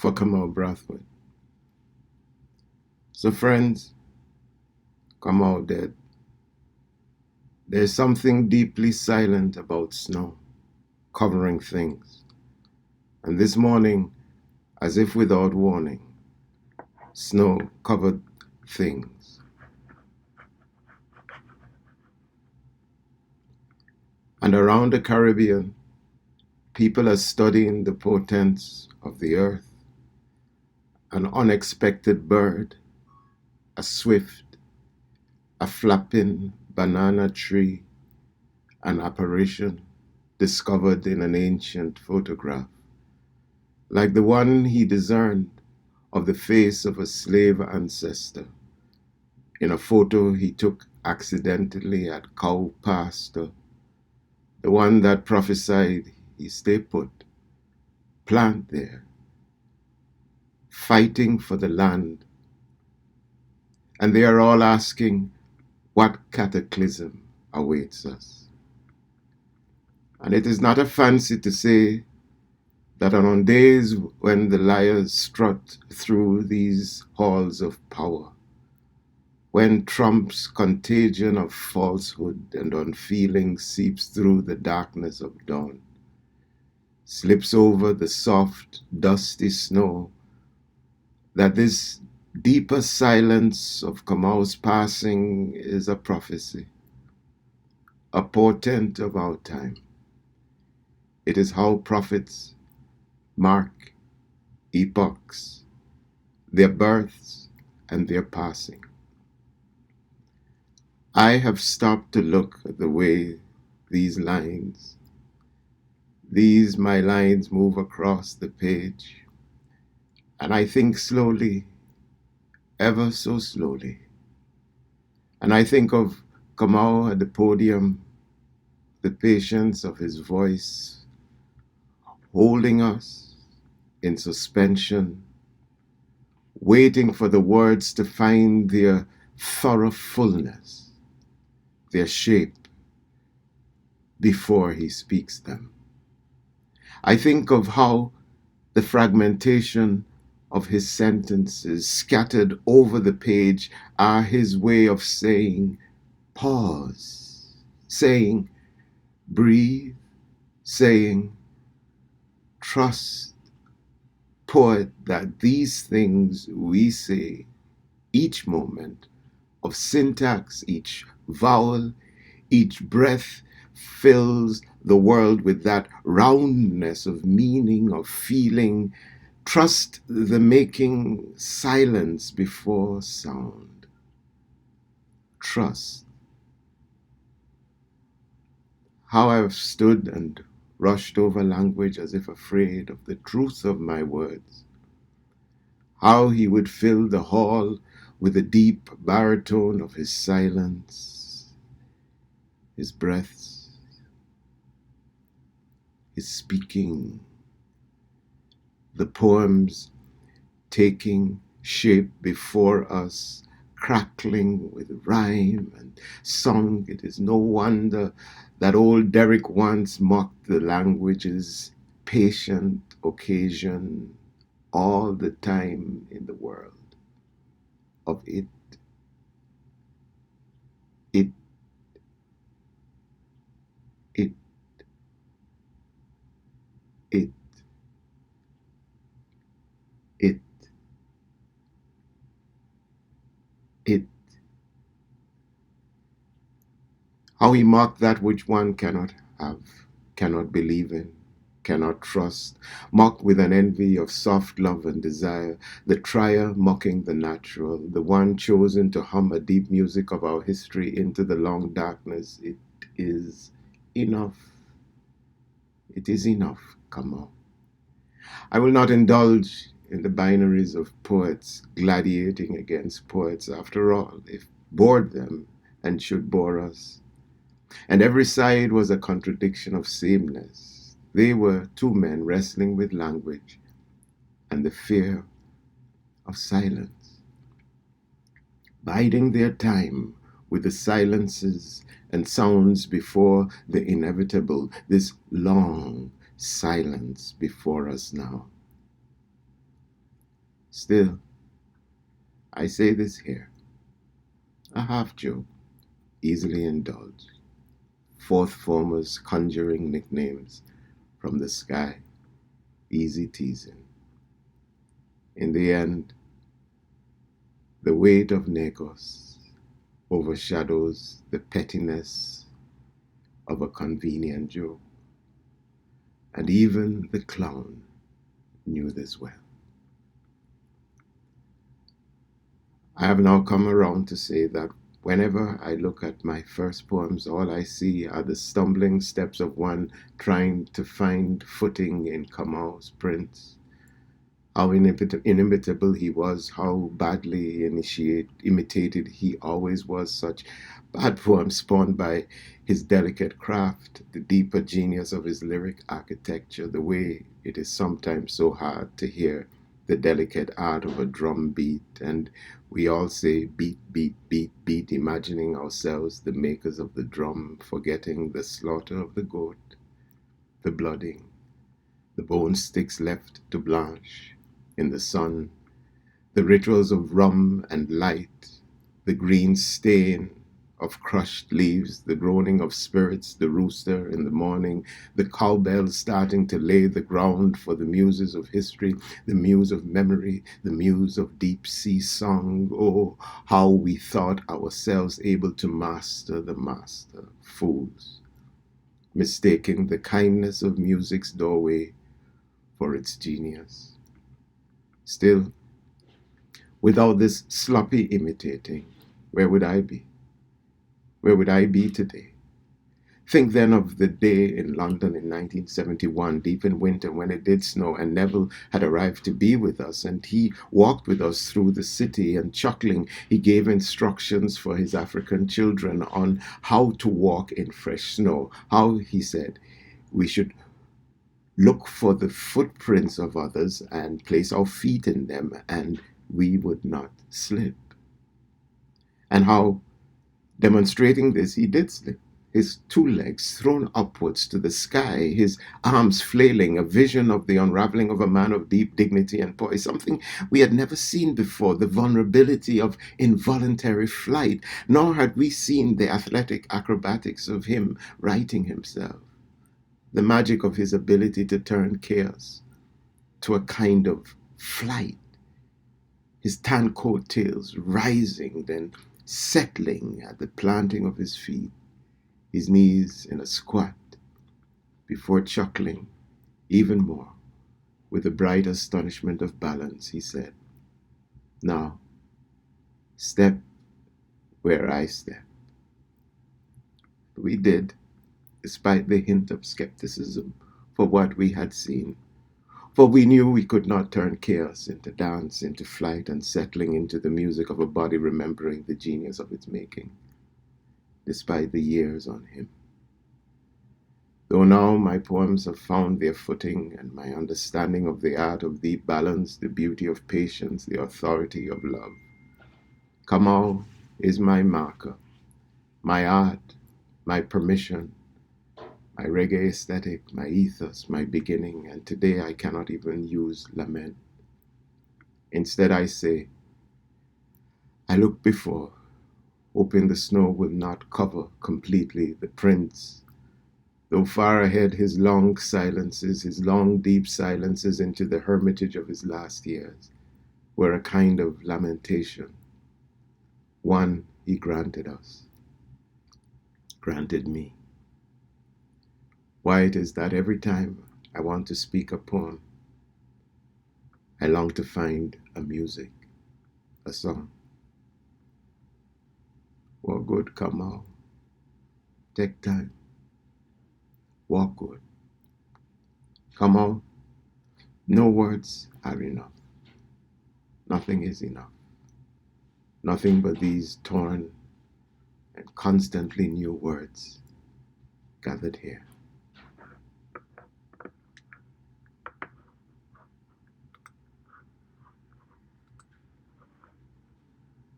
for Kamau Brathwaite. So friends, Kamau dead. There's something deeply silent about snow, covering things. And this morning, as if without warning, snow covered things. And around the Caribbean, people are studying the portents of the earth. An unexpected bird, a swift, a flapping banana tree, an apparition discovered in an ancient photograph, like the one he discerned of the face of a slave ancestor in a photo he took accidentally at Cow Pasture, the one that prophesied he stay put, plant there, fighting for the land. And they are all asking what cataclysm awaits us. And it is not a fancy to say that on days when the liars strut through these halls of power, when Trump's contagion of falsehood and unfeeling seeps through the darkness of dawn, slips over the soft, dusty snow, that this deeper silence of Kamau's passing is a prophecy, a portent of our time. It is how prophets mark epochs, their births and their passing. I have stopped to look at the way these lines, my lines move across the page, and I think slowly, ever so slowly. And I think of Kamau at the podium, the patience of his voice, holding us in suspension, waiting for the words to find their thorough fullness, their shape, before he speaks them. I think of how the fragmentation of his sentences scattered over the page are his way of saying, pause, saying, breathe, saying, trust, poet, that these things we say, each moment of syntax, each vowel, each breath fills the world with that roundness of meaning, of feeling. Trust the making silence before sound. Trust. How I've stood and rushed over language as if afraid of the truth of my words. How he would fill the hall with the deep baritone of his silence, his breaths, his speaking, the poems taking shape before us, crackling with rhyme and song. It is no wonder that old Derrick once mocked the language's patient occasion all the time in the world of it, it, it, it, it, it. How he mocked that which one cannot have, cannot believe in, cannot trust, mocked with an envy of soft love and desire, the trier mocking the natural, the one chosen to hum a deep music of our history into the long darkness. It is enough. It is enough, come on. I will not indulge in the binaries of poets gladiating against poets. After all, if bored them and should bore us. And every side was a contradiction of sameness. They were two men wrestling with language and the fear of silence, biding their time with the silences and sounds before the inevitable, this long silence before us now. Still, I say this here, a half joke, easily indulged, fourth formers conjuring nicknames from the sky, easy teasing. In the end, the weight of Negos overshadows the pettiness of a convenient joke. And even the clown knew this well. I have now come around to say that whenever I look at my first poems, all I see are the stumbling steps of one trying to find footing in Kamau's prints. How inimitable he was, how badly imitated he always was. Such bad poems spawned by his delicate craft, the deeper genius of his lyric architecture, the way it is sometimes so hard to hear the delicate art of a drum beat, and we all say beat, beat, beat, beat, imagining ourselves the makers of the drum, forgetting the slaughter of the goat, the blooding, the bone sticks left to blanch in the sun, the rituals of rum and light, the green stain of crushed leaves, the groaning of spirits, the rooster in the morning, the cowbells starting to lay the ground for the muses of history, the muse of memory, the muse of deep sea song. Oh, how we thought ourselves able to master the master, fools, mistaking the kindness of music's doorway for its genius. Still, without this sloppy imitating, where would I be? Where would I be today? Think then of the day in London in 1971, deep in winter, when it did snow, and Neville had arrived to be with us, and he walked with us through the city, and chuckling, he gave instructions for his African children on how to walk in fresh snow, how, he said, we should look for the footprints of others and place our feet in them, and we would not slip. And how, demonstrating this, he did slip, his two legs thrown upwards to the sky, his arms flailing, a vision of the unraveling of a man of deep dignity and poise, something we had never seen before, the vulnerability of involuntary flight, nor had we seen the athletic acrobatics of him righting himself. The magic of his ability to turn chaos to a kind of flight. His tan coattails rising, then settling at the planting of his feet, his knees in a squat, before chuckling even more with the bright astonishment of balance, he said, now, step where I step. We did, despite the hint of skepticism for what we had seen. For we knew we could not turn chaos into dance, into flight, and settling into the music of a body remembering the genius of its making, despite the years on him. Though now my poems have found their footing, and my understanding of the art of deep balance, the beauty of patience, the authority of love, Kamau is my marker, my art, my permission, my reggae aesthetic, my ethos, my beginning, and today I cannot even use lament. Instead I say, I look before, hoping the snow will not cover completely the prince, though far ahead his long silences, his long deep silences into the hermitage of his last years, were a kind of lamentation. One he granted us, granted me. Why it is that every time I want to speak a poem, I long to find a music, a song. Walk good, Kamau. Take time. Walk good. Kamau, no words are enough. Nothing is enough. Nothing but these torn and constantly new words gathered here.